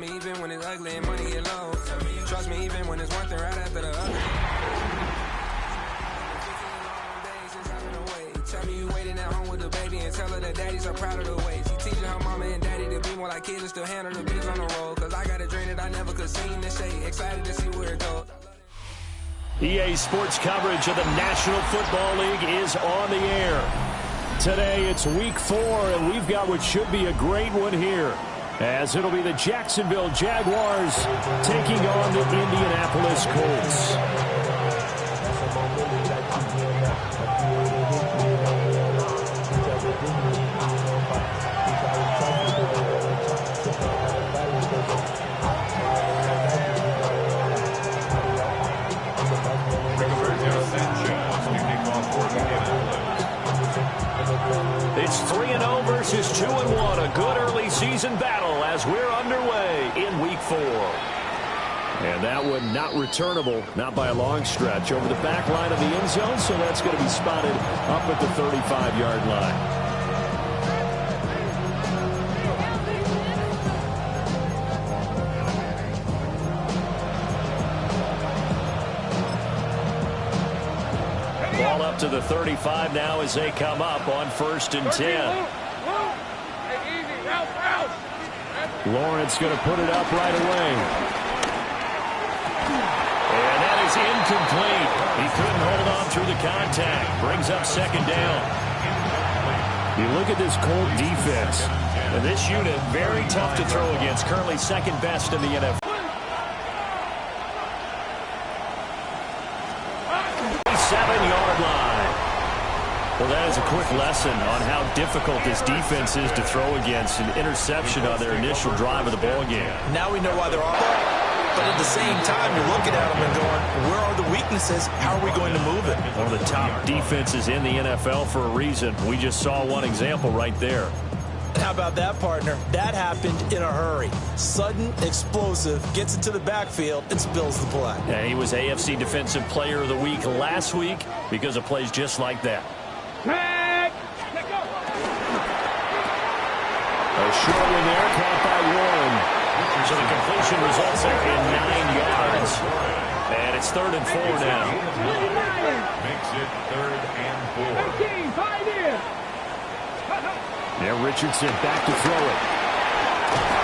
Even when it's ugly and money get low. Trust me, even when it's one thing right after the other. Tell me you waiting at home with the baby and tell her that daddy's so proud of the ways. He teaching her mama and daddy to be more like kids and still handle the biz on the road. Cause I got a dream that I never could see in the shade. Excited to see where it goes. EA Sports coverage of the National Football League is on the air. Today it's week 4 and we've got what should be a great one here, as it'll be the Jacksonville Jaguars taking on the Indianapolis Colts. It's 3-0 versus 2-1, a good early season battle as we're underway in week 4. And that one not returnable, not by a long stretch, over the back line of the end zone, so that's going to be spotted up at the 35-yard line. Ball up to the 35 now as they come up on 1st and 10. Lawrence going to put it up right away. And that is incomplete. He couldn't hold on through the contact. Brings up 2nd down. You look at this Colt defense, and this unit very tough to throw against. Currently 2nd best in the NFL. 7-yard line. Well, that is a quick lesson on how difficult this defense is to throw against. An interception on their initial drive of the ball game. Now we know why they're off. But at the same time, you're looking at them and going, where are the weaknesses? How are we going to move it? One of the top defenses in the NFL for a reason. We just saw one example right there. How about that, partner? That happened in a hurry. Sudden, explosive, gets into the backfield, and spills the play. And he was AFC Defensive Player of the Week last week because of plays just like that. A short one there, caught by Warren. So the completion results in 9 yards. And it's 3rd and 4 now. Makes it 3rd and 4. Now Richardson back to throw it.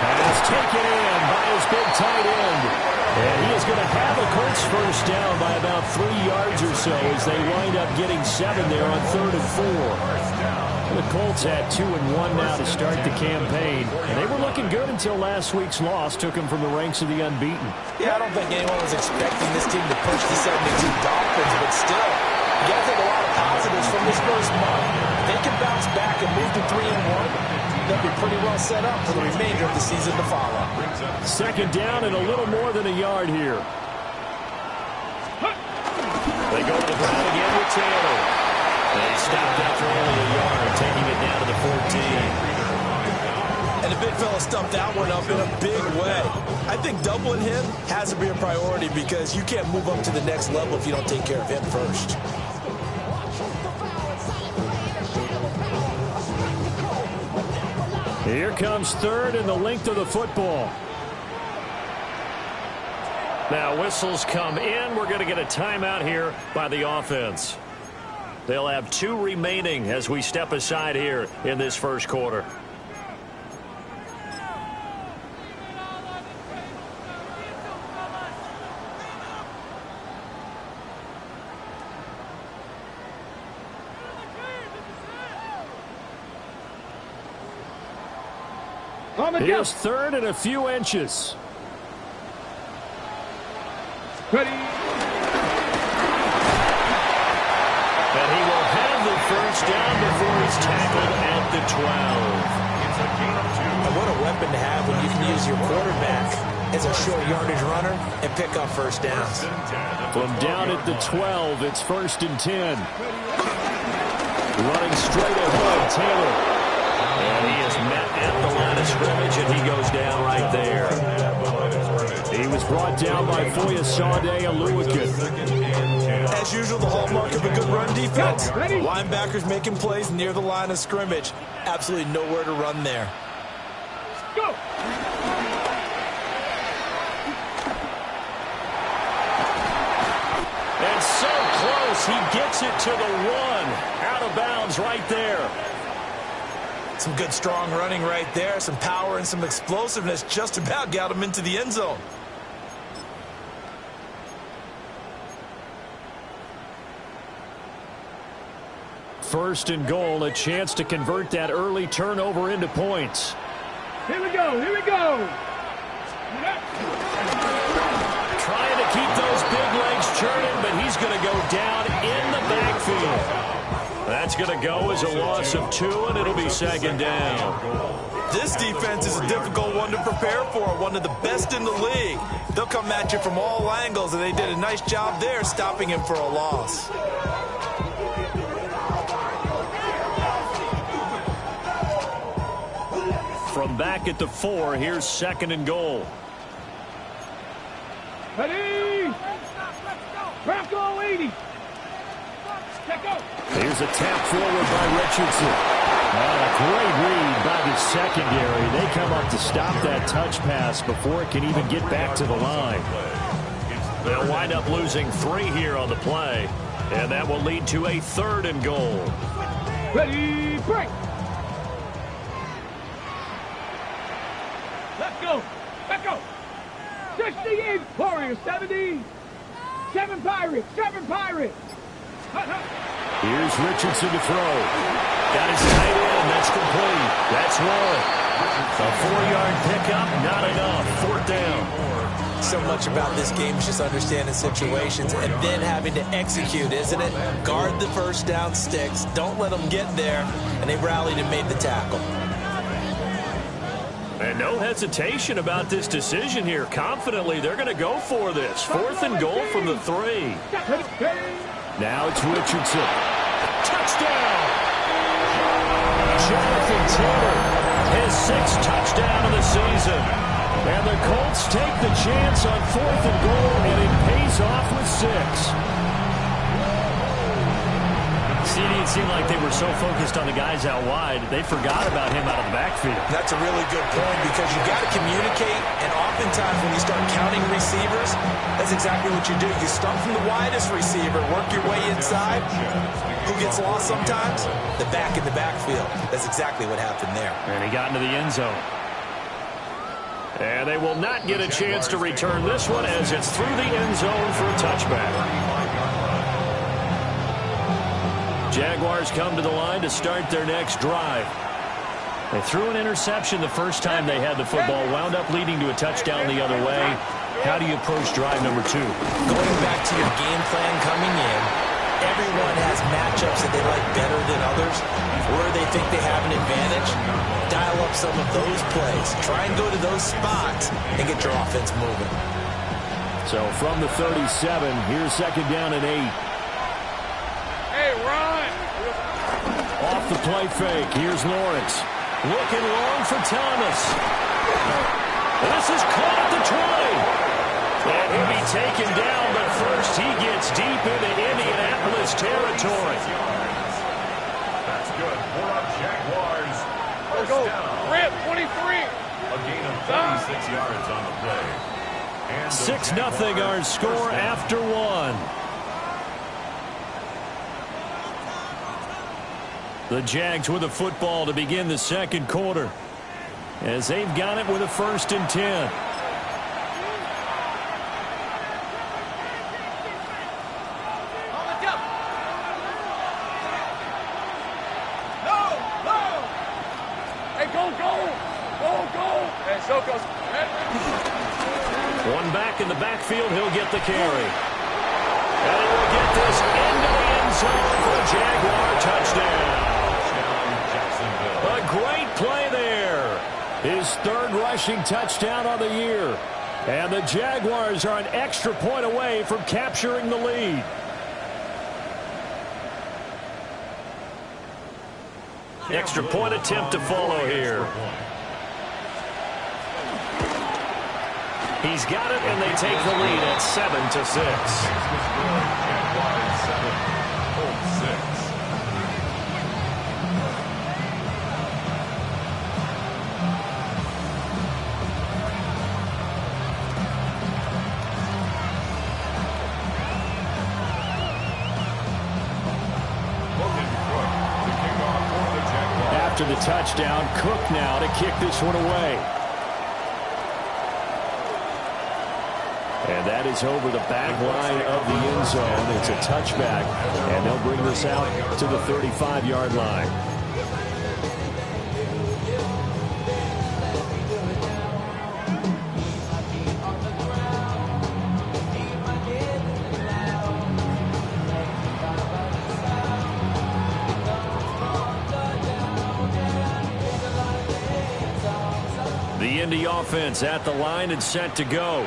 Pass taken in by his big tight end. And he is going to have a Colts first down by about 3 yards or so as they wind up getting 7 there on 3rd and 4. The Colts had 2-1 now to start the campaign. And they were looking good until last week's loss took them from the ranks of the unbeaten. Yeah, I don't think anyone was expecting this team to push the 72 Dolphins, but still, you got to take a lot of positives from this first month. If they can bounce back and move to 3-1, they'll be pretty well set up for the remainder of the season to follow. 2nd down and a little more than a yard here. They go to the ground again with Taylor. They stopped after only a yard, taking it down to the 14. And the big fella stumped that one up in a big way. I think doubling him has to be a priority because you can't move up to the next level if you don't take care of him first. Here comes 3rd and the length of the football. Now whistles come in. We're going to get a timeout here by the offense. They'll have 2 remaining as we step aside here in this first quarter. Here's 3rd and a few inches. Ready. And he will have the first down before and 12. And what a weapon to have when you can use your quarterback as a short yardage runner and pick up first downs. From down at the 12, it's 1st and 10. Running straight ahead, Taylor. And he is met at the line of scrimmage, and he goes down right there. He was brought down by Foyesade Aluakin. As usual, the hallmark of a good run defense. Linebackers making plays near the line of scrimmage. Absolutely nowhere to run there. Go! And so close, he gets it to the 1. Out of bounds right there. Some good strong running right there. Some power and some explosiveness just about got him into the end zone. First and goal, a chance to convert that early turnover into points. Here we go, here we go. Trying to keep those big legs churning, but he's going to go down in the backfield. That's going to go as a loss of 2, and it'll be 2nd down. This defense is a difficult one to prepare for, one of the best in the league. They'll come at you from all angles, and they did a nice job there stopping him for a loss. From back at the 4, here's 2nd and goal. Ready? Bronco 80. Here's a tap forward by Richardson. A great read by the secondary. They come up to stop that touch pass before it can even get back to the line. They'll wind up losing 3 here on the play, and that will lead to a 3rd and goal. Ready, break. Let's go. Let's go. 68 Warriors, 70. 7 Pirates, 7 Pirates. Here's Richardson to throw. Got his tight end. That's complete. That's 1. A 4-yard pickup, not enough. 4th down. So much about this game is just understanding situations and then having to execute, isn't it? Guard the first down sticks. Don't let them get there. And they rallied and made the tackle. And no hesitation about this decision here. Confidently, they're going to go for this. 4th and goal from the 3. Now it's Richardson. Touchdown! Jonathan Taylor, his 6th touchdown of the season. And the Colts take the chance on 4th and goal, and it pays off with 6. It seemed like they were so focused on the guys out wide, they forgot about him out of the backfield. That's a really good point because you got to communicate, and oftentimes when you start counting receivers, that's exactly what you do. You start from the widest receiver, work your way inside. Who gets lost sometimes? The back in the backfield. That's exactly what happened there. And he got into the end zone. And they will not get a chance to return this one as it's through the end zone for a touchback. Jaguars come to the line to start their next drive. They threw an interception the first time they had the football, wound up leading to a touchdown the other way. How do you approach drive number 2? Going back to your game plan coming in, everyone has matchups that they like better than others, where they think they have an advantage. Dial up some of those plays. Try and go to those spots and get your offense moving. So from the 37, here's 2nd down and 8. Hey, run! Off the play fake, here's Lawrence. Looking long for Thomas. This is caught at the 20. And he'll be taken down, but first he gets deep into Indianapolis territory. That's good for our Jaguars. First down. Rip, 23. A gain of 36 yards on the play. 6-0 our score after 1. The Jags with the football to begin the 2nd quarter, as they've got it with a 1st and 10. One back in the backfield, he'll get the carry. And he will get this into the end zone for a Jaguar touchdown. A His third rushing touchdown on the year. And the Jaguars are an extra point away from capturing the lead. Extra point attempt to follow here. He's got it, and they take the lead at 7-6. Jaguars 7, Colts 6. After the touchdown, Cook now to kick this one away. And that is over the back line of the end zone. It's a touchback, and they'll bring this out to the 35-yard line. The Indy offense at the line and set to go.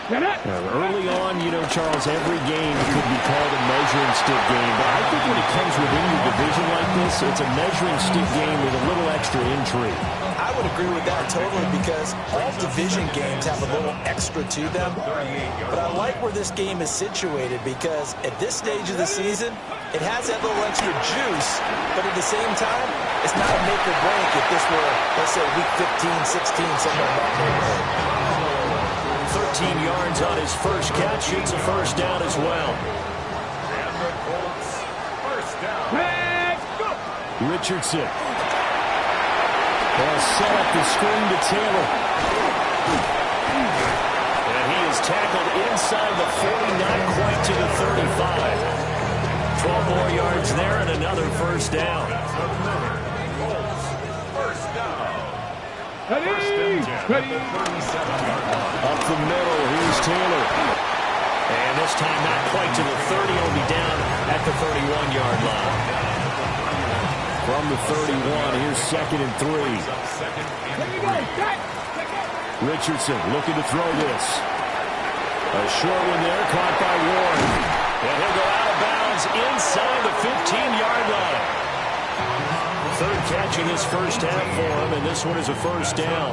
Early on, you know, Charles, every game could be called a measuring stick game. But I think when it comes within your division like this, it's a measuring stick game with a little extra intrigue. I would agree with that totally because all division games have a little extra to them. But I like where this game is situated because at this stage of the season, it has that little extra juice. But at the same time, it's not a make or break if this were, let's say, week 15, 16, somewhere in that neighborhood. 13 yards on his first catch. It's a first down as well. And the Colts, first down. Richardson. They'll set up the screen to Taylor. And he is tackled inside the 40, not quite to the 35. 12 more yards there and another first down. Colts, first down. First and 10 at the 37-yard line. Up the middle, here's Taylor. And this time not quite to the 30, only down at the 31-yard line. From the 31, here's 2nd and 3. Richardson looking to throw this. A short one there, caught by Warren. And he'll go out of bounds inside the 15-yard line. Third catch in this first half for him, and this one is a first down.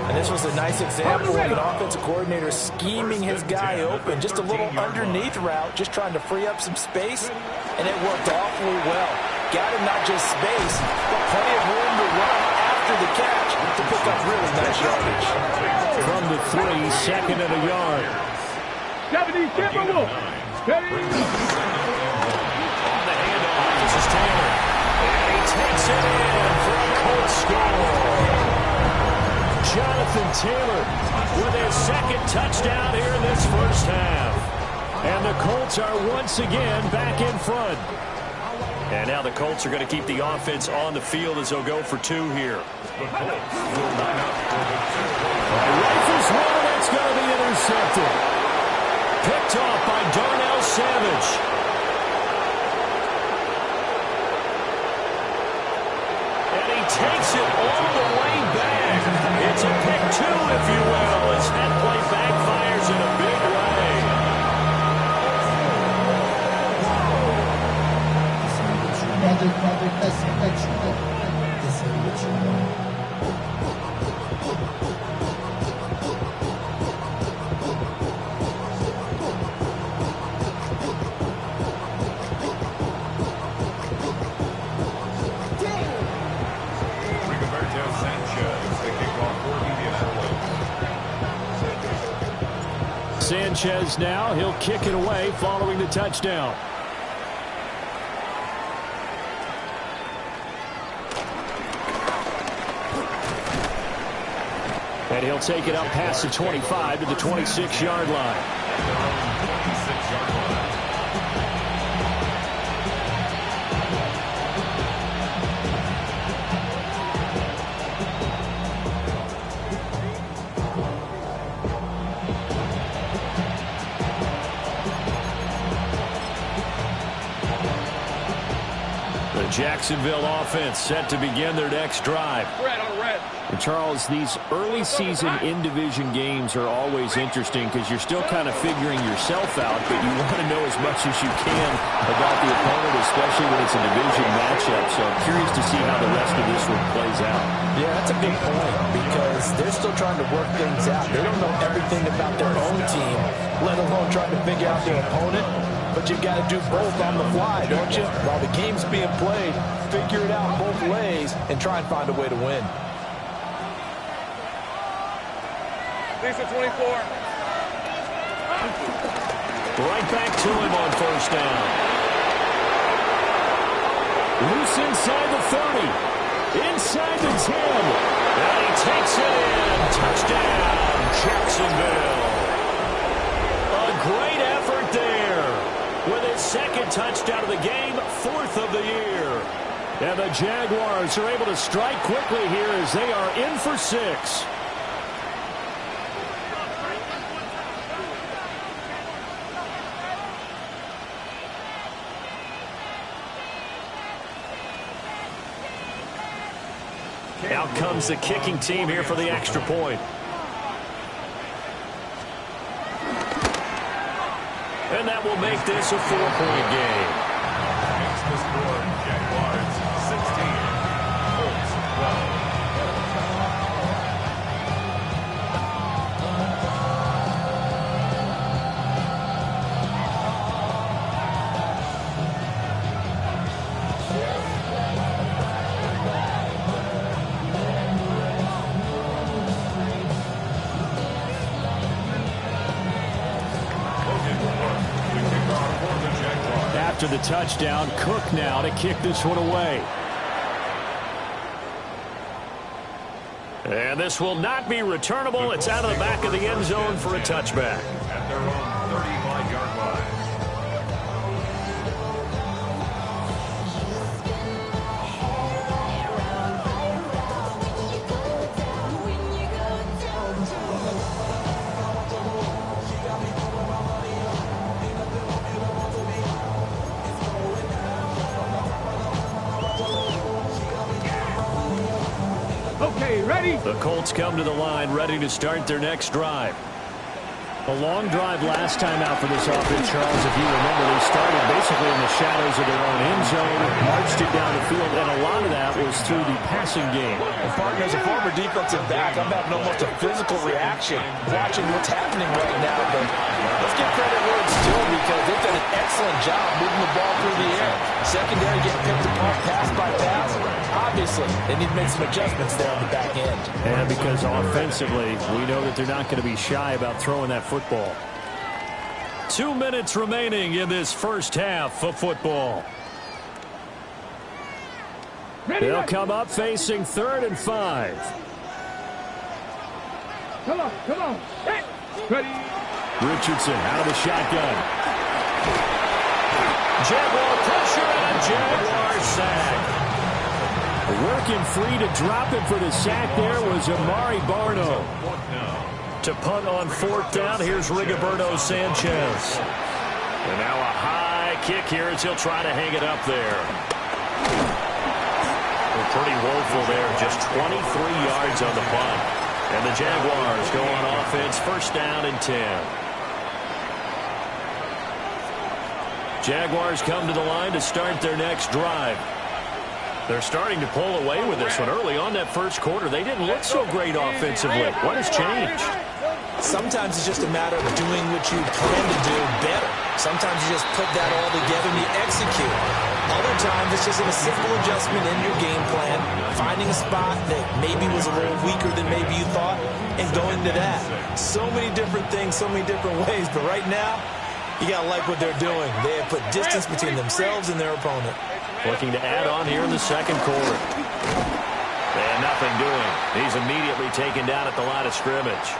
And this was a nice example of an offensive coordinator scheming his guy open. Just a little underneath route, just trying to free up some space, and it worked awfully well. Got him not just space, but plenty of room to run after the catch to pick up really nice yardage. From the 3, 2nd and a yard. On the handoff, this is Taylor. And he takes it in for a Colts score. Jonathan Taylor with his second touchdown here in this first half. And the Colts are once again back in front. And now the Colts are going to keep the offense on the field as they'll go for 2 here. The Colts will line up for the 2. Rifles one, that's going to be intercepted. Picked off by Darnell Savage. And he takes it all the way back. It's a pick 2, if you will, as that play backfires in a big way. Sanchez now, he'll kick it away following the touchdown. And he'll take it up past the 25 to the 26-yard line. 26-yard line. Jacksonville offense set to begin their next drive. And Charles, these early season in-division games are always interesting because you're still kind of figuring yourself out, but you want to know as much as you can about the opponent, especially when it's a division matchup. So I'm curious to see how the rest of this one plays out. Yeah, that's a good point because they're still trying to work things out. They don't know everything about their own team, let alone trying to figure out their opponent. But you've got to do both on the fly, don't you? While the game's being played, figure it out both ways and try and find a way to win. Lisa 24. Right back to him on first down. Loose inside the 30. Inside the 10. And he takes it in. Touchdown, Jacksonville. A great effort there. With his second touchdown of the game, 4th of the year. And the Jaguars are able to strike quickly here as they are in for 6. Out comes the kicking team here for the extra point. And that will make this a 4-point game. Makes the score Jaguars 16, Colts 12. After the touchdown, Cook now to kick this one away. And this will not be returnable. It's out of the back of the end zone for a touchback. At their own 35-yard line. The Colts come to the line ready to start their next drive. A long drive last time out for this offense, Charles. If you remember, they started basically in the shadows of their own end zone, marched it down the field, and a lot of that was through the passing game. And partner, as a former defensive back, I'm having almost a physical reaction watching what's happening right now. But let's give credit where it's due because they've done an excellent job moving the ball through the air. Secondary getting picked apart pass by pass. Obviously, they need to make some adjustments there on the back end. And because offensively, we know that they're not going to be shy about throwing that football. 2 minutes remaining in this first half of football. They'll come up facing 3rd and 5. Come on. Hey. Ready. Richardson out of the shotgun. Jaguar pressure and a Jaguar sack. Working free to drop him for the sack there was Amari Barno. To punt on 4th down, here's Rigoberto Sanchez. And now a high kick here as he'll try to hang it up there. Well, pretty woeful there, just 23 yards on the punt. And the Jaguars go on offense, 1st down and 10. Jaguars come to the line to start their next drive. They're starting to pull away with this one. Early on that first quarter, they didn't look so great offensively. What has changed? Sometimes it's just a matter of doing what you plan to do better. Sometimes you just put that all together and you execute. Other times it's just a simple adjustment in your game plan, finding a spot that maybe was a little weaker than maybe you thought, and going to that. So many different things, so many different ways, but right now, you got to like what they're doing. They have put distance between themselves and their opponent. Looking to add on here in the second quarter. And nothing doing. He's immediately taken down at the line of scrimmage.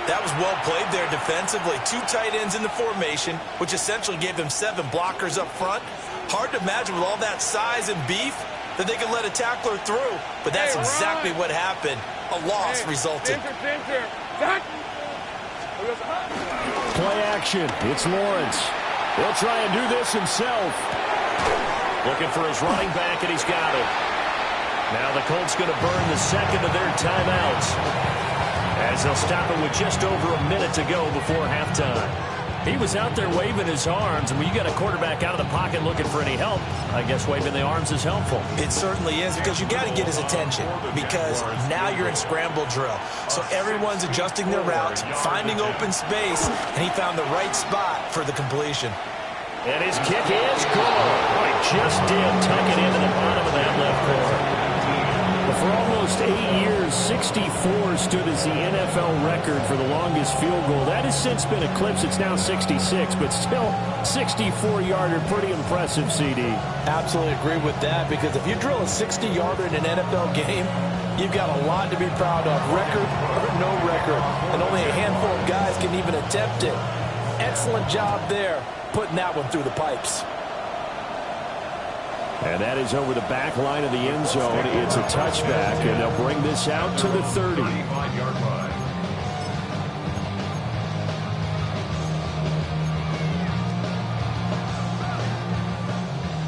That was well played there defensively. 2 tight ends in the formation, which essentially gave them 7 blockers up front. Hard to imagine with all that size and beef that they could let a tackler through. But that's exactly what happened. A loss resulted. Play action. It's Lawrence. He'll try and do this himself. Looking for his running back, and he's got it. Now the Colts going to burn the second of their timeouts, as they'll stop it with just over a minute to go before halftime. He was out there waving his arms, and when you got a quarterback out of the pocket looking for any help, I guess waving the arms is helpful. It certainly is, because you got to get his attention, because now you're in scramble drill. So everyone's adjusting their routes, finding open space, and he found the right spot for the completion. And his kick is good. Oh, he just did tuck it into the bottom of that left corner. For almost 8 years, 64 stood as the NFL record for the longest field goal. That has since been eclipsed. It's now 66, but still 64-yarder. Pretty impressive, CD. Absolutely agree with that, because if you drill a 60-yarder in an NFL game, you've got a lot to be proud of, record or no record. And only a handful of guys can even attempt it. Excellent job there, putting that one through the pipes. And that is over the back line of the end zone. It's a touchback, and they'll bring this out to the 30.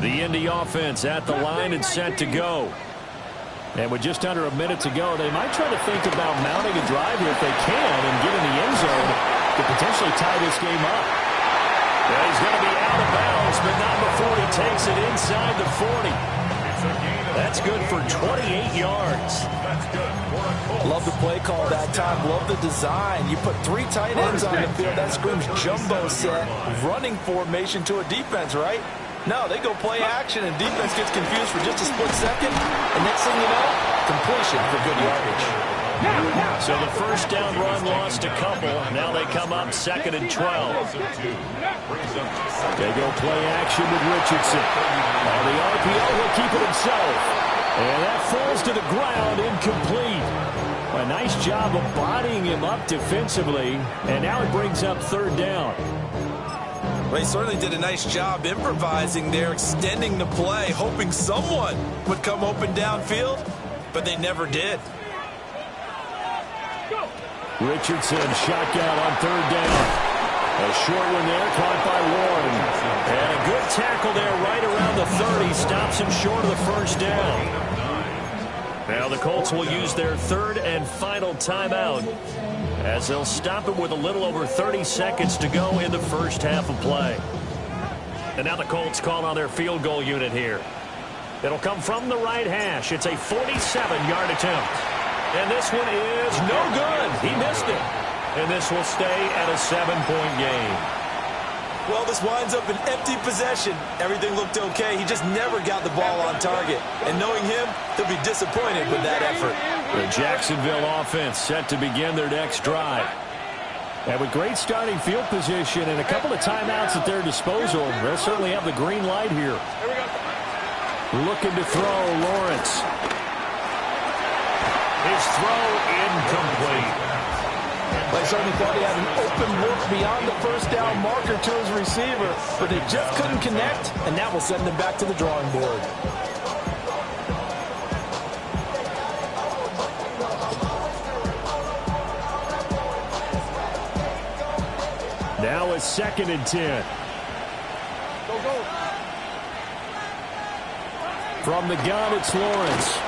The Indy offense at the line and set to go. And with just under a minute to go, they might try to think about mounting a drive here if they can and get in the end zone to potentially tie this game up. Yeah, he's going to be out of bounds, but not before he takes it inside the 40. That's good for 28 yards. Love the play call that time. Love the design. You put 3 tight ends on the field. That screams jumbo set, running formation to a defense, right? No, they go play action, and defense gets confused for just a split second. And next thing you know, completion for good yardage. So the first down run lost a couple. Now they come up 2nd and 12. They go play action with Richardson. On the RPO, he'll keep it himself. And that falls to the ground, incomplete. A nice job of bodying him up defensively. And now it brings up 3rd down. Well, he certainly did a nice job improvising there, extending the play, hoping someone would come open downfield, but they never did. Richardson shotgun on 3rd down. A short one there, caught by Warren. And a good tackle there right around the 30. Stops him short of the first down. Now the Colts will use their 3rd and final timeout, as they'll stop it with a little over 30 seconds to go in the first half of play. And now the Colts call on their field goal unit here. It'll come from the right hash. It's a 47-yard attempt. And this one is no good. He missed it. And this will stay at a 7-point game. Well, this winds up an empty possession. Everything looked okay. He just never got the ball on target. And knowing him, he'll be disappointed with that effort. The Jacksonville offense set to begin their next drive. And with great starting field position and a couple of timeouts at their disposal, they'll certainly have the green light here. Looking to throw, Lawrence. His throw incomplete. They certainly thought he had an open look beyond the first down marker to his receiver, but they just couldn't connect, and that will send them back to the drawing board. Now it's 2nd and 10. Go. From the gun, it's Lawrence.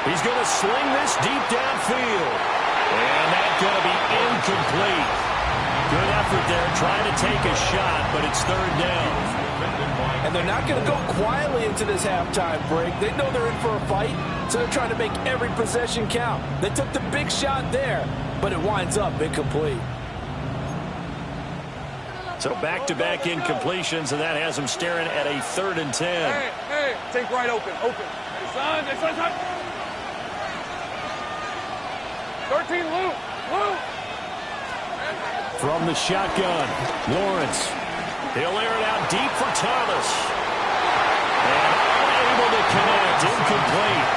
He's going to sling this deep downfield. And that's going to be incomplete. Good effort there, trying to take a shot, but it's 3rd down. And they're not going to go quietly into this halftime break. They know they're in for a fight, so they're trying to make every possession count. They took the big shot there, but it winds up incomplete. So back-to-back incompletions, and that has them staring at a 3rd and 10. Hey, take right open. Hey, son. 13, Luke. From the shotgun, Lawrence. He'll air it out deep for Thomas. And unable to connect, incomplete.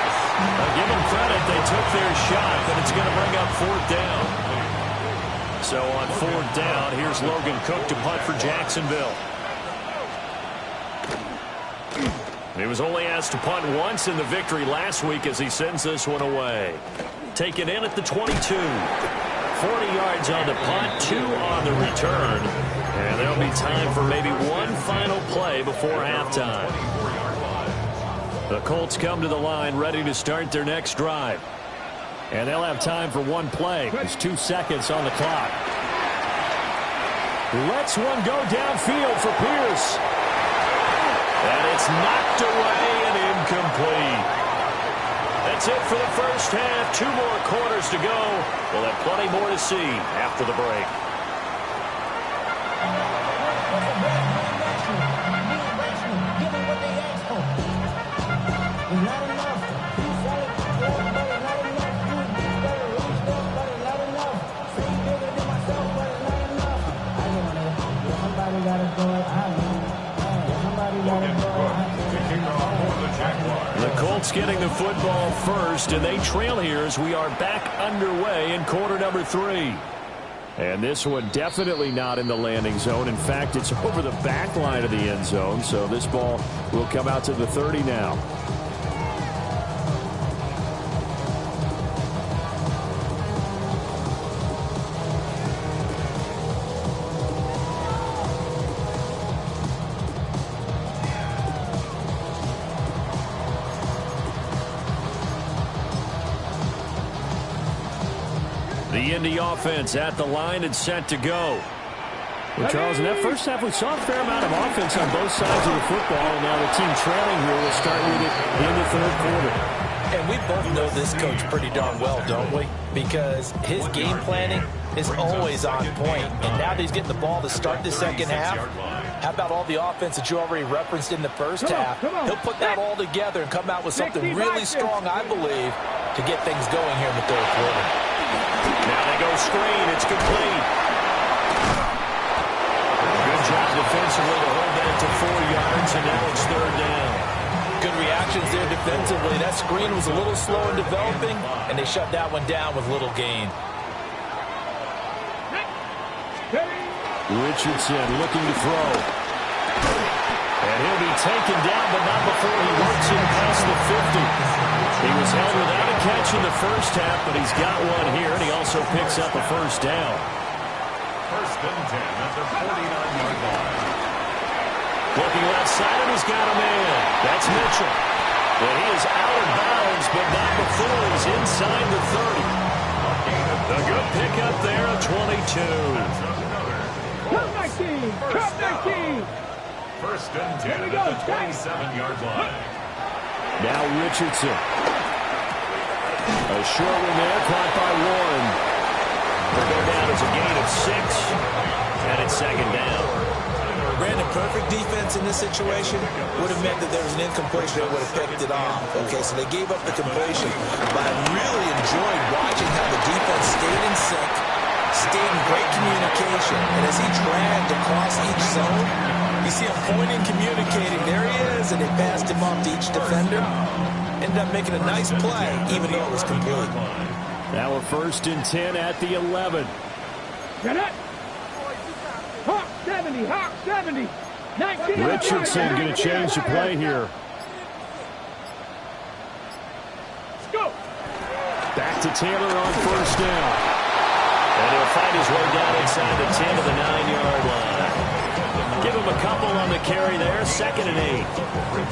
I'll give them credit, they took their shot, but it's going to bring up 4th down. So on 4th down, here's Logan Cook to punt for Jacksonville. He was only asked to punt once in the victory last week as he sends this one away. Taken in at the 22. 40 yards on the punt, 2 on the return. And there'll be time for maybe one final play before halftime. The Colts come to the line ready to start their next drive. And they'll have time for one play. There's 2 seconds on the clock. Lets one go downfield for Pierce. And it's knocked away and incomplete. That's it for the first half. 2 more quarters to go. We'll have plenty more to see after the break. The Colts getting the football first, and they trail here as we are back underway in quarter number 3. And this one definitely not in the landing zone. In fact, it's over the back line of the end zone, so this ball will come out to the 30 now. The Indy offense at the line and set to go. Well, Charles, in that first half, we saw a fair amount of offense on both sides of the football, and now the team trailing here will start with it in the third quarter. And we both know this coach pretty darn well, don't we? Because his game planning is always on point. And now that he's getting the ball to start the second half, how about all the offense that you already referenced in the first half? He'll put that all together and come out with something really strong, I believe, to get things going here in the third quarter. Now they go screen. It's complete. Good job defensively to hold that to 4 yards, and now it's third down. Good reactions there defensively. That screen was a little slow in developing, and they shut that one down with little gain. Richardson looking to throw. And he'll be taken down, but not before he works it past the 50. He was held without a catch in the first half, but he's got one here, and he also picks up a first down. First and 10 at the 49-yard line. Looking left side, and he's got a man. That's Mitchell. And he is out of bounds, but not before he's inside the 30. A good pickup there at 22. Cup 19! Cup 19! First and 10 at the 27-yard line. Now Richardson. A short one there, caught by Warren. They'll go down as a gain of 6, and it's second down. Brandon, perfect defense in this situation would have meant that there was an incompletion that would have picked it off. Okay, so they gave up the completion, but I really enjoyed watching how the defense stayed in sync, stayed in great communication, and as he dragged across each zone, you see him pointing, communicating. There he is, and they passed him off to each defender. Ended up making a nice play, even though it was complete. Now a first and 10 at the 11. Get it! Hawk 70, Hawk 70. 19. Richardson going to change the play here. Let's go. Back to Taylor on first down. And he'll find his way down inside the 10 to the 9-yard line. Give him a couple on the carry there, 2nd and 8.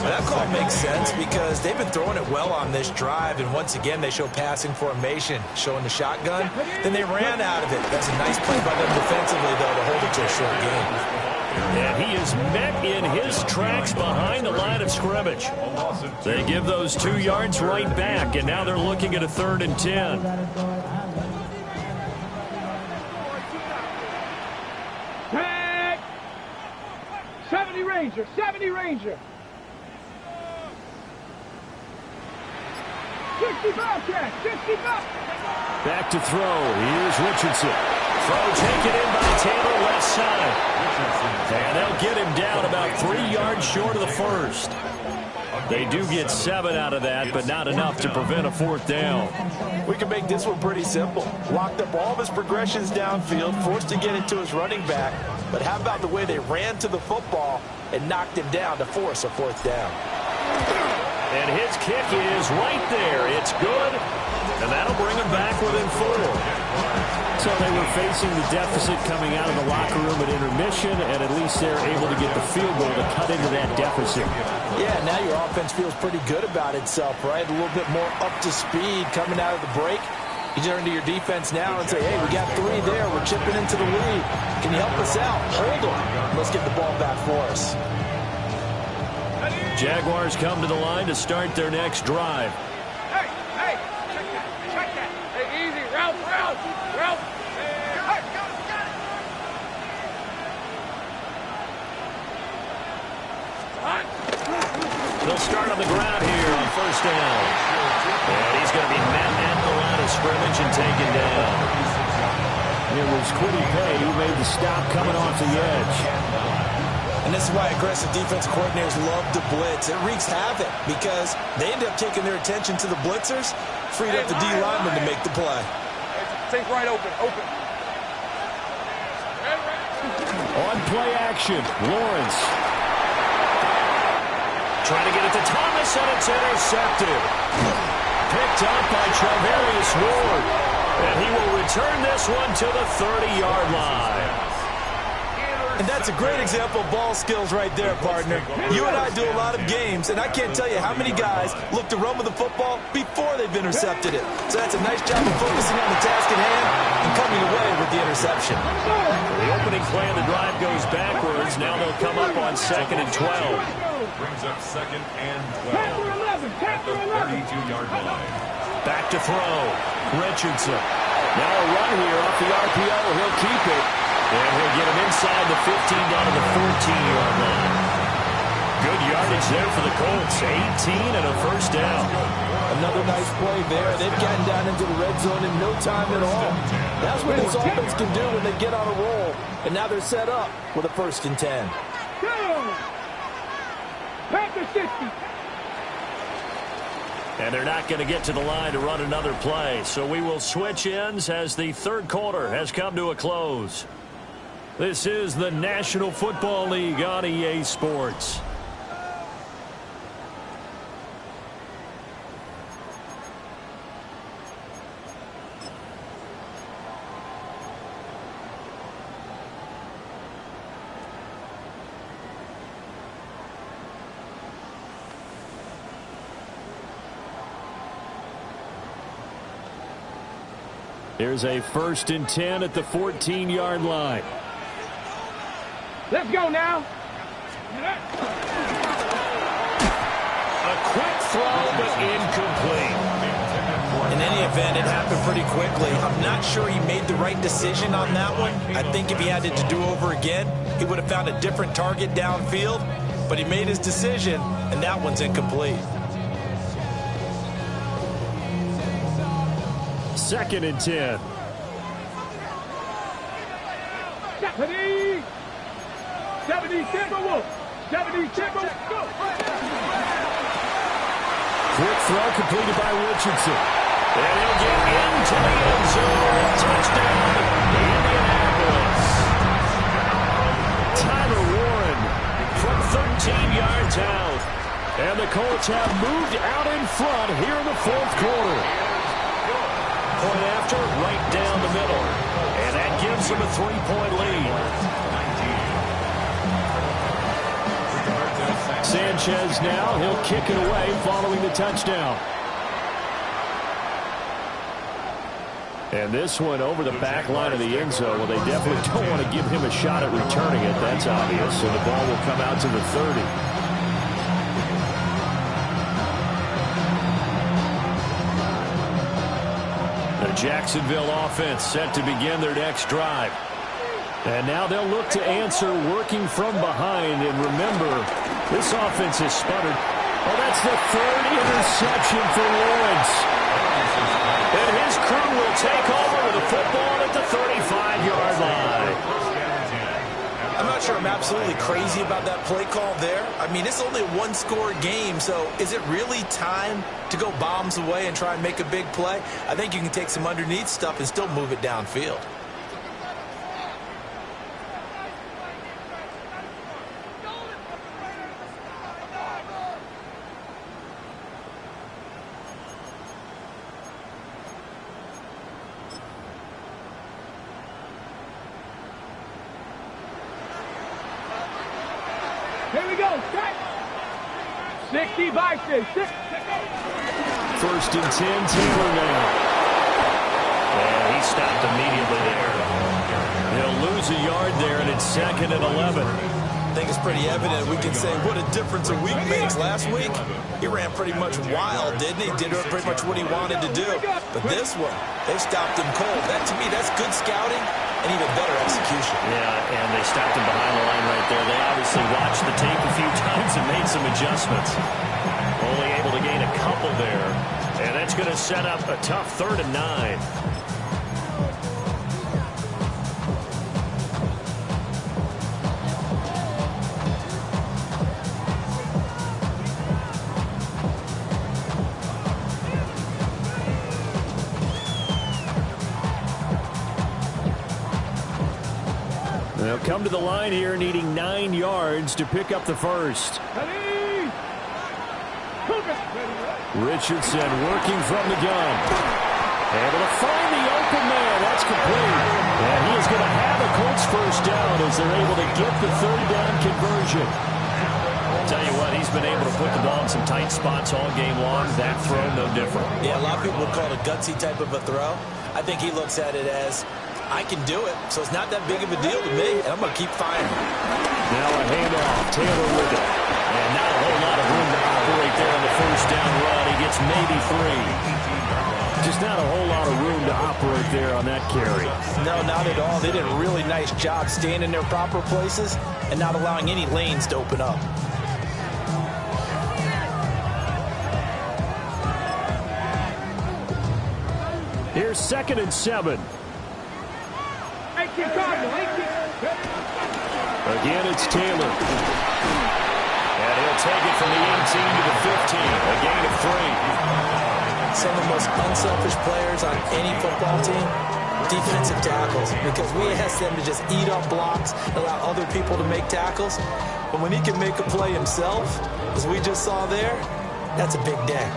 That call makes sense because they've been throwing it well on this drive, and once again they show passing formation, showing the shotgun. Then they ran out of it. That's a nice play by them defensively, though, to hold it to a short game. And he is met in his tracks behind the line of scrimmage. They give those 2 yards right back, and now they're looking at a 3rd and 10. Tag! 70 Ranger, 70 Ranger. 65 catch, 65. Back to throw. Here's Richardson. Throw taken in by Taylor, left side. And they'll get him down about 3 yards short of the first. They do get 7 out of that, but not enough to prevent a 4th down. We can make this one pretty simple. Locked up all of his progressions downfield, forced to get it to his running back. But how about the way they ran to the football and knocked him down to force a 4th down? And his kick is right there. It's good, and that'll bring him back within 4. So they were facing the deficit coming out of the locker room at intermission, and at least they're able to get the field goal to cut into that deficit. Yeah, now your offense feels pretty good about itself, right? A little bit more up to speed coming out of the break. You turn to your defense now and say, hey, we got 3 there. We're chipping into the lead. Can you help us out? Hold them. Let's get the ball back for us. Jaguars come to the line to start their next drive. Hey, check that. Hey, easy, route. They'll start on the ground here on first down. And he's going to be met at the line of scrimmage and taken down. It was Quiddy Pay who made the stop coming off the edge. And this is why aggressive defensive coordinators love to blitz. It wreaks havoc because they end up taking their attention to the blitzers, freed up the D lineman to make the play. Think right open. On play action, Lawrence. Trying to get it to Thomas, and it's intercepted. Picked up by Charvarius Ward. And he will return this one to the 30-yard line. And that's a great example of ball skills right there, partner. You and I do a lot of games, and I can't tell you how many guys look to run with the football before they've intercepted it. So that's a nice job of focusing on the task at hand and coming away with the interception. The opening play of the drive goes backwards. Now they'll come up on 2nd and 12. Brings up 2nd and 12 at the 32-yard line. Back to throw. Richardson. Now a run here off the RPO. He'll keep it. And he'll get him inside the 15 down to the 14-yard line. Good yardage there for the Colts. 18 and a first down. Another nice play there. They've gotten down into the red zone in no time at all. That's what this offense can do when they get on a roll. And now they're set up with a 1st and 10. And they're not going to get to the line to run another play. So we will switch ends as the 3rd quarter has come to a close. This is the National Football League on EA Sports. Here's a 1st and 10 at the 14-yard line. Let's go now. A quick throw, but incomplete. In any event, it happened pretty quickly. I'm not sure he made the right decision on that one. I think if he had it to do over again, he would have found a different target downfield. But he made his decision, and that one's incomplete. 2nd and 10. Quick throw completed by Richardson. And he'll get into the end zone. Touchdown, Indianapolis. Tyler Warren from 13 yards out. And the Colts have moved out in front here in the 4th quarter. Point after, right down the middle. And that gives them a 3-point lead. Sanchez now, he'll kick it away following the touchdown. And this one over the back line of the end zone. Well, they definitely don't want to give him a shot at returning it. That's obvious. So the ball will come out to the 30. The Jacksonville offense set to begin their next drive. And now they'll look to answer working from behind. And remember, this offense has sputtered. Oh, that's the 3rd interception for Lawrence. And his crew will take over with the football at the 35-yard line. I'm not sure I'm absolutely crazy about that play call there. I mean, it's only a 1-score game, so is it really time to go bombs away and try and make a big play? I think you can take some underneath stuff and still move it downfield. we go. 60 by 6. 1st and 10, Taylor now. And he stopped immediately there. He'll lose a yard there, and it's 2nd and 11. I think it's pretty evident. We can say what a difference a week makes. Last week, he ran pretty much wild, didn't he? Did pretty much what he wanted to do. But this one, they stopped him cold. That, to me, that's good scouting and even better execution. Yeah, and they stopped him behind the line right there. They obviously watched the tape a few times and made some adjustments. Only able to gain a couple there. And that's going to set up a tough 3rd and 9. They'll come to the line here needing 9 yards to pick up the first. Richardson working from the gun. Able to find the open man. That's complete. And he is going to have a Colts first down as they're able to get the 3rd down conversion. I'll tell you what, he's been able to put the ball in some tight spots all game long. That throw, no different. Yeah, a lot of people would call it a gutsy type of a throw. I think he looks at it as, I can do it, so it's not that big of a deal to me, and I'm going to keep firing. Now a handoff. Taylor with it. And not a whole lot of room to operate there on the first down run. He gets maybe 3. Just not a whole lot of room to operate there on that carry. No, not at all. They did a really nice job staying in their proper places and not allowing any lanes to open up. Here's 2nd and 7. Again, it's Taylor. And he'll take it from the 18 to the 15. A gain of 3. Some of the most unselfish players on any football team, defensive tackles, because we ask them to just eat up blocks, allow other people to make tackles. But when he can make a play himself, as we just saw there, that's a big day.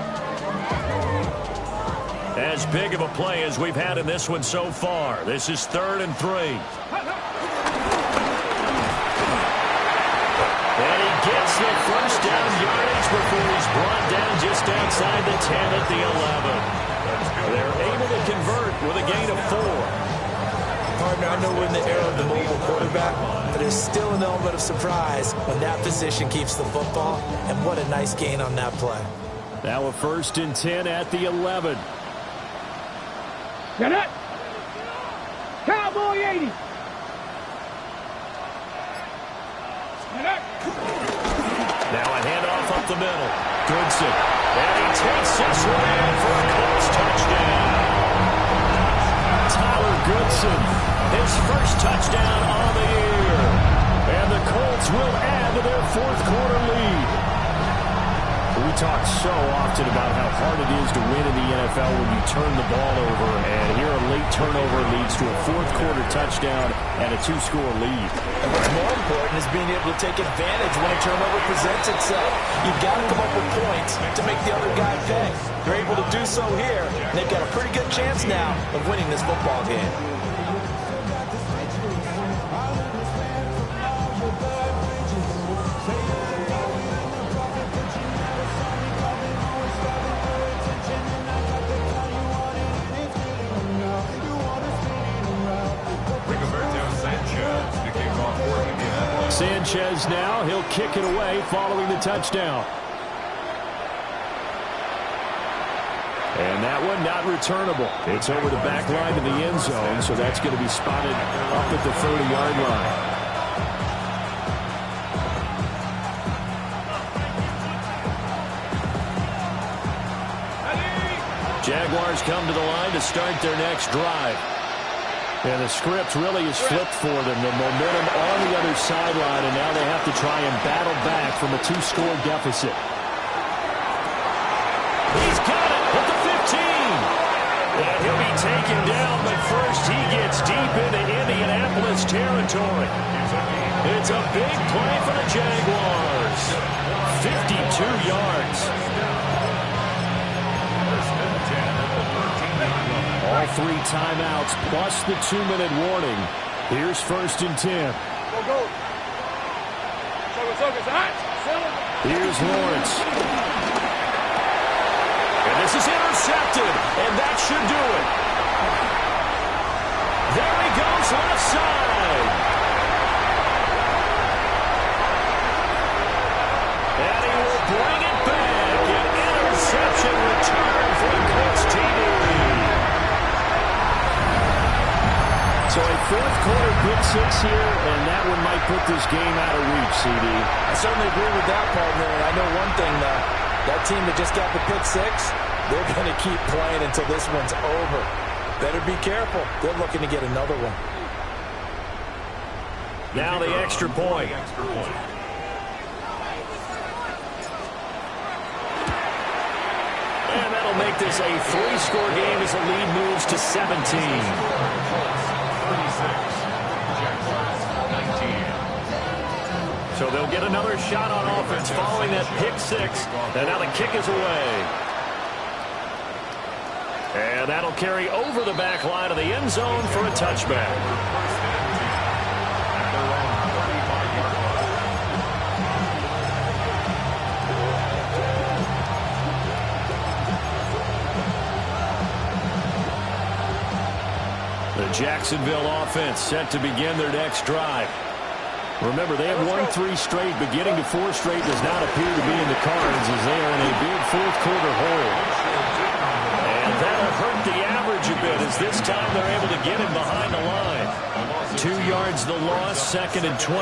As big of a play as we've had in this one so far. This is 3rd and 3. And he gets the first down yardage before he's brought down just outside the 10 at the 11. They're able to convert with a gain of 4. Partner, I know we're in the era of the mobile quarterback, but there's still an element of surprise when that position keeps the football, and what a nice gain on that play. Now a 1st and 10 at the 11. Get it! Cowboy 80! Now a handoff up the middle. Goodson. And he takes this one in for a Colts touchdown. Tyler Goodson, his first touchdown on the year. And the Colts will add to their 4th quarter lead. We talk so often about how hard it is to win in the NFL when you turn the ball over, and here a late turnover leads to a 4th quarter touchdown and a 2-score lead. And what's more important is being able to take advantage when a turnover presents itself. You've got to come up with points to make the other guy pay. They're able to do so here, and they've got a pretty good chance now of winning this football game. Sanchez now, he'll kick it away following the touchdown. And that one not returnable. It's over the back line of the end zone, so that's going to be spotted up at the 30-yard line. Jaguars come to the line to start their next drive. And the script really is flipped for them. The momentum on the other sideline, and now they have to try and battle back from a 2-score deficit. He's got it at the 15. And he'll be taken down, but first he gets deep into Indianapolis territory. It's a big play for the Jaguars. 52 yards. All 3 timeouts plus the 2-minute warning. Here's 1st and 10. Go, go. Here's Lawrence. And this is intercepted, and that should do it. There he goes, left side. And he will bring it back. An interception return for the Colts TD. So a fourth quarter pick six here, and that one might put this game out of reach, CD. I certainly agree with that, partner. And I know one thing, though. That team that just got the pick six, they're going to keep playing until this one's over. Better be careful. They're looking to get another one. Now the extra point. And that'll make this a three-score game as the lead moves to 17. So they'll get another shot on offense following that pick six. And now the kick is away. And that'll carry over the back line of the end zone for a touchback. The Jacksonville offense set to begin their next drive. Remember, they have won 3 straight, but getting to 4 straight does not appear to be in the cards as they are in a big fourth quarter hole. And that'll hurt the average a bit as this time they're able to get him behind the line. 2 yards the loss, 2nd and 12.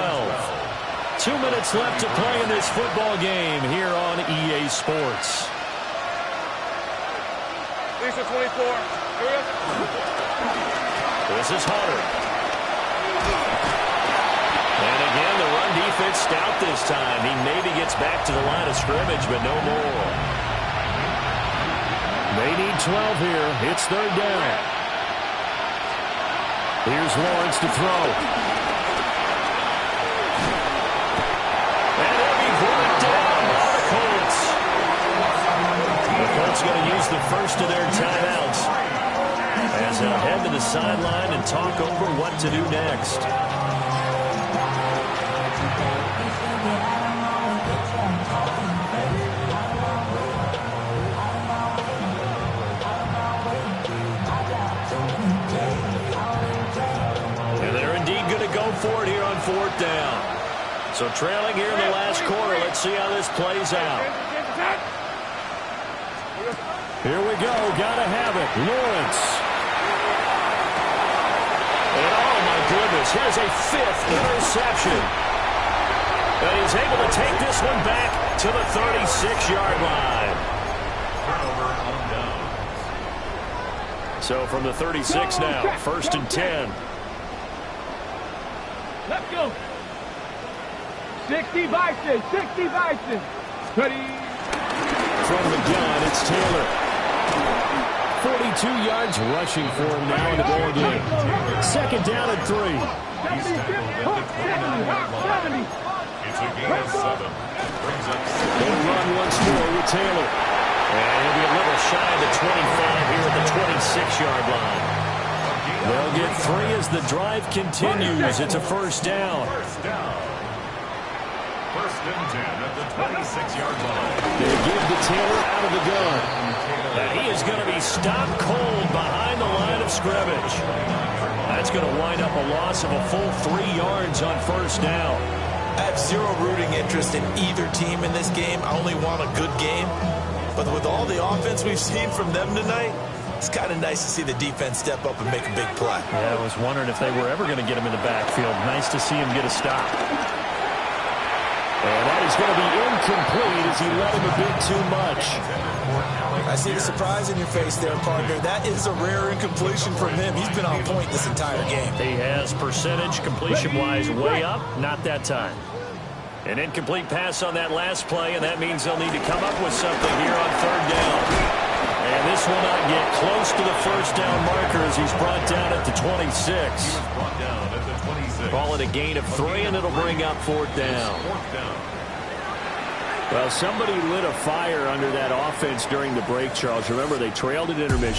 2 minutes left to play in this football game here on EA Sports. Lisa 24. This is Hunter. And again, the run defense stout this time. He maybe gets back to the line of scrimmage, but no more. They need 12 here. It's 3rd down. Here's Lawrence to throw. And he'll be brought down by the Colts. The Colts going to use the first of their timeouts as they'll head to the sideline and talk over what to do next. And they're indeed going to go for it here on 4th down. So trailing here in the last quarter. Let's see how this plays out. Here we go. Got to have it. Lawrence. And oh, my goodness. Here's a 5th interception. And he's able to take this one back to the 36-yard line. So from the 36 now, 1st and 10. Let's go. 60 Bison. 60 Bison. Ready. From the gun, it's Taylor. 42 yards rushing for him now in the ball game. 2nd down and 3. 70. It's a gain of 7. Brings up 6. They'll run once more with Taylor. And he'll be a little shy of the 25 here at the 26-yard line. They'll get 3 as the drive continues. It's a 1st down. 1st down. 1st and 10 at the 26-yard line. They give to Taylor out of the gun. And he is going to be stopped cold behind the line of scrimmage. That's going to wind up a loss of a full 3 yards on 1st down. I have zero rooting interest in either team in this game. I only want a good game. But with all the offense we've seen from them tonight, it's kind of nice to see the defense step up and make a big play. Yeah, I was wondering if they were ever going to get him in the backfield. Nice to see him get a stop. And that is going to be incomplete as he let him a bit too much. I see the surprise in your face there, partner. That is a rare incompletion from him. He's been on point this entire game. He has percentage completion-wise way up. Not that time. An incomplete pass on that last play, and that means they'll need to come up with something here on 3rd down. And this will not get close to the 1st down marker as he's brought down at the 26. Brought down at the 26. Call it a gain of 3, and it'll bring up 4th down. 4th down. Well, somebody lit a fire under that offense during the break, Charles. Remember, they trailed at intermission.